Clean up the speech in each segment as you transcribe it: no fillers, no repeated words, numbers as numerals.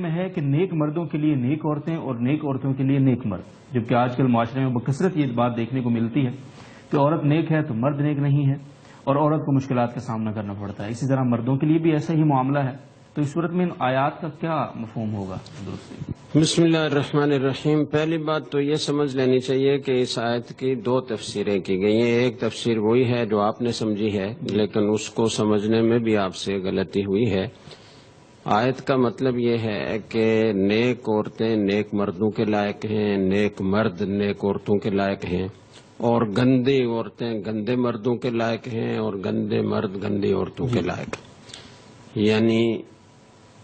میں ہے کہ نیک مردوں کے لیے نیک عورتیں اور نیک عورتوں کے لیے نیک مرد، جبکہ آج کل معاشرے میں بکثرت یہ بات دیکھنے کو ملتی ہے کہ عورت نیک ہے تو مرد نیک نہیں ہے، اور عورت کو مشکلات کا سامنا کرنا پڑتا ہے۔ اسی طرح مردوں کے لیے بھی ایسا ہی معاملہ ہے، تو اس صورت میں ان آیات کا کیا مفہوم ہوگا؟ بسم اللہ الرحمن الرحیم۔ پہلی بات تو یہ سمجھ لینی چاہیے کہ اس آیت کی دو تفسیریں کی گئی ہیں۔ ایک تفسیر وہی ہے جو آپ نے سمجھی ہے، لیکن اس کو سمجھنے میں بھی آپ سے غلطی ہوئی ہے۔ آیت کا مطلب یہ ہے کہ نیک عورتیں نیک مردوں کے لائق ہیں، نیک مرد نیک عورتوں کے لائق ہیں، اور گندی عورتیں گندے مردوں کے لائق ہیں، اور گندے مرد گندی عورتوں کے لائق ہیں۔ یعنی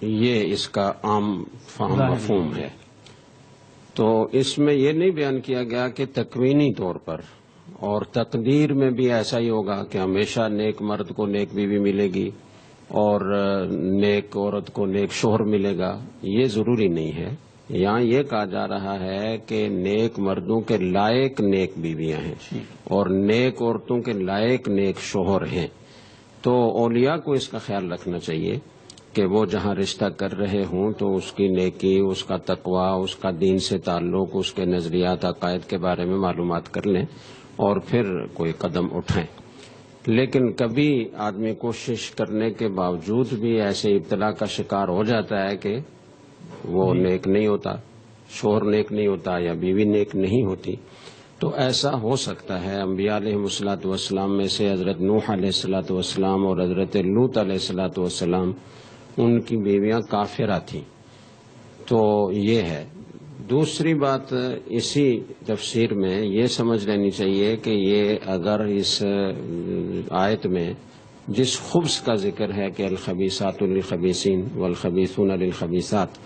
یہ اس کا عام فہم مفہوم ہے۔ تو اس میں یہ نہیں بیان کیا گیا کہ تکوینی طور پر اور تقدیر میں بھی ایسا ہی ہوگا کہ ہمیشہ نیک مرد کو نیک بیوی ملے گی اور نیک عورت کو نیک شوہر ملے گا، یہ ضروری نہیں ہے۔ یہاں یہ کہا جا رہا ہے کہ نیک مردوں کے لائق نیک بیویاں ہیں اور نیک عورتوں کے لائق نیک شوہر ہیں۔ تو اولیاء کو اس کا خیال رکھنا چاہیے کہ وہ جہاں رشتہ کر رہے ہوں تو اس کی نیکی، اس کا تقوی، اس کا دین سے تعلق، اس کے نظریات عقائد کے بارے میں معلومات کر لیں اور پھر کوئی قدم اٹھائیں۔ لیکن کبھی آدمی کوشش کرنے کے باوجود بھی ایسے ابتلا کا شکار ہو جاتا ہے کہ وہ نیک نہیں ہوتا، شوہر نیک نہیں ہوتا یا بیوی نیک نہیں ہوتی، تو ایسا ہو سکتا ہے۔ انبیاء علیہ الصلوۃ والسلام میں سے حضرت نوح علیہ الصلوۃ والسلام اور حضرت لوط علیہ الصلوۃ والسلام، ان کی بیویاں کافرہ تھیں۔ تو یہ ہے۔ دوسری بات اسی تفسیر میں یہ سمجھ لینی چاہیے کہ یہ اگر اس آیت میں جس خبث کا ذکر ہے کہ الخبیثات للخبیثین والخبیثون للخبیثات،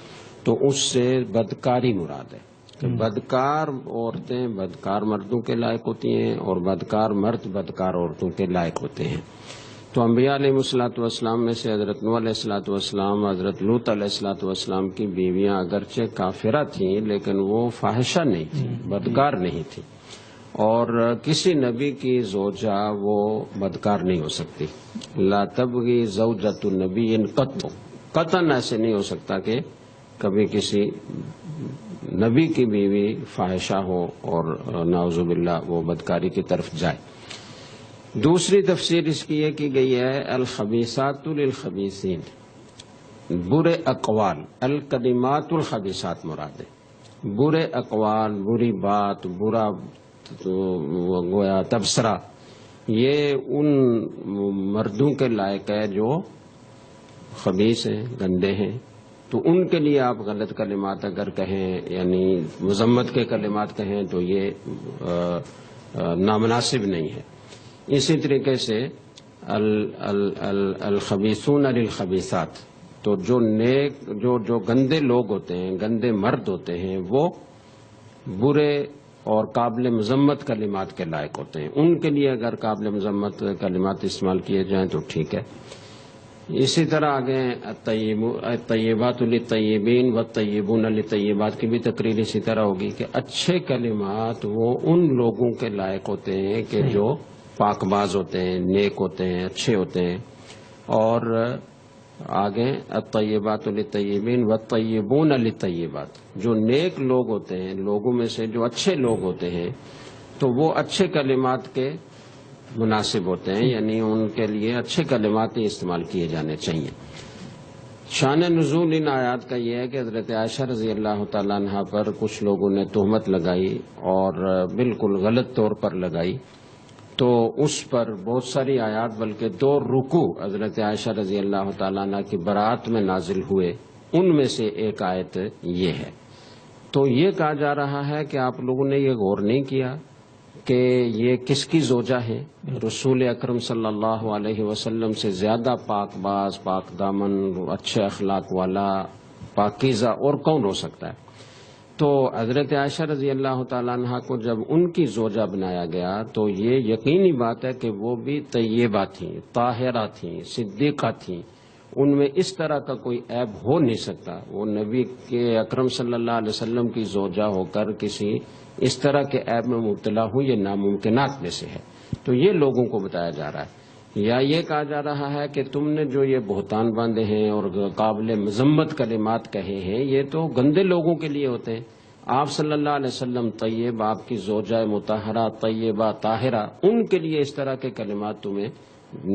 تو اس سے بدکاری مراد ہے کہ بدکار عورتیں بدکار مردوں کے لائق ہوتی ہیں اور بدکار مرد بدکار عورتوں کے لائق ہوتے ہیں۔ تو انبیاء علیہ الصلوۃ والسلام میں سے حضرت نوح علیہ الصلوۃ والسلام، حضرت لوط علیہ الصلوۃ والسلام کی بیویاں اگرچہ کافرہ تھیں لیکن وہ فاحشہ نہیں تھیں، بدکار نہیں تھیں، اور کسی نبی کی زوجہ وہ بدکار نہیں ہو سکتی۔ لا تبغی زوجۃ النبی قط، قطعاً ایسے نہیں ہو سکتا کہ کبھی کسی نبی کی بیوی فاحشہ ہو اور نعوذ باللہ وہ بدکاری کی طرف جائے۔ دوسری تفسیر اس کی یہ کی گئی ہے الخبیثات للخبیثین، برے اقوال، الکلمات الخبیثات مراد ہے، برے اقوال، بری بات، برا گویا تبصرہ، یہ ان مردوں کے لائق ہے جو خبیث ہیں، گندے ہیں۔ تو ان کے لیے آپ غلط کلمات اگر کہیں، یعنی مذمت کے کلمات کہیں، تو یہ نامناسب نہیں ہے۔ اسی طریقے سے الخبیثون للخبیثات، تو جو نیک جو گندے لوگ ہوتے ہیں، گندے مرد ہوتے ہیں، وہ برے اور قابل مذمت کلمات کے لائق ہوتے ہیں۔ ان کے لیے اگر قابل مذمت کلمات استعمال کیے جائیں تو ٹھیک ہے۔ اسی طرح آگے الطیبات للطیبین والطیبون للطیبات کی بھی تقریر اسی طرح ہوگی کہ اچھے کلمات وہ ان لوگوں کے لائق ہوتے ہیں کہ جو پاک باز ہوتے ہیں، نیک ہوتے ہیں، اچھے ہوتے ہیں۔ اور آگے الطیبات للطیبین والطیبون للطیبات، جو نیک لوگ ہوتے ہیں، لوگوں میں سے جو اچھے لوگ ہوتے ہیں، تو وہ اچھے کلمات کے مناسب ہوتے ہیں، یعنی ان کے لیے اچھے کلمات ہی استعمال کیے جانے چاہیے۔ شان نزول ان آیات کا یہ ہے کہ حضرت عائشہ رضی اللہ تعالیٰ عنہ پر کچھ لوگوں نے تہمت لگائی اور بالکل غلط طور پر لگائی، تو اس پر بہت ساری آیات، بلکہ 2 رکوع حضرت عائشہ رضی اللہ تعالیٰ عنہ کی برات میں نازل ہوئے، ان میں سے ایک آیت یہ ہے۔ تو یہ کہا جا رہا ہے کہ آپ لوگوں نے یہ غور نہیں کیا کہ یہ کس کی زوجہ ہیں؟ رسول اکرم صلی اللہ علیہ وسلم سے زیادہ پاک باز، پاک دامن، اچھے اخلاق والا، پاکیزہ اور کون ہو سکتا ہے؟ تو حضرت عائشہ رضی اللہ تعالیٰ عنہ کو جب ان کی زوجہ بنایا گیا تو یہ یقینی بات ہے کہ وہ بھی طیبہ تھیں، طاہرہ تھیں، صدیقہ تھیں، ان میں اس طرح کا کوئی عیب ہو نہیں سکتا۔ وہ نبی کے اکرم صلی اللہ علیہ وسلم کی زوجہ ہو کر کسی اس طرح کے عیب میں مبتلا ہو، یہ ناممکنات میں سے ہے۔ تو یہ لوگوں کو بتایا جا رہا ہے۔ یا یہ کہا جا رہا ہے کہ تم نے جو یہ بہتان باندھے ہیں اور قابل مذمت کلمات کہے ہیں یہ تو گندے لوگوں کے لیے ہوتے ہیں. آپ صلی اللہ علیہ وسلم طیب، آپ کی زوجہ مطہرہ طیبہ طاہرہ، ان کے لیے اس طرح کے کلمات تمہیں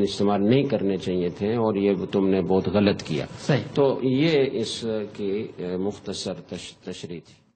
استعمال نہیں کرنے چاہیے تھے، اور یہ تم نے بہت غلط کیا. صحیح. تو یہ اس کی مختصر تشریح تھی.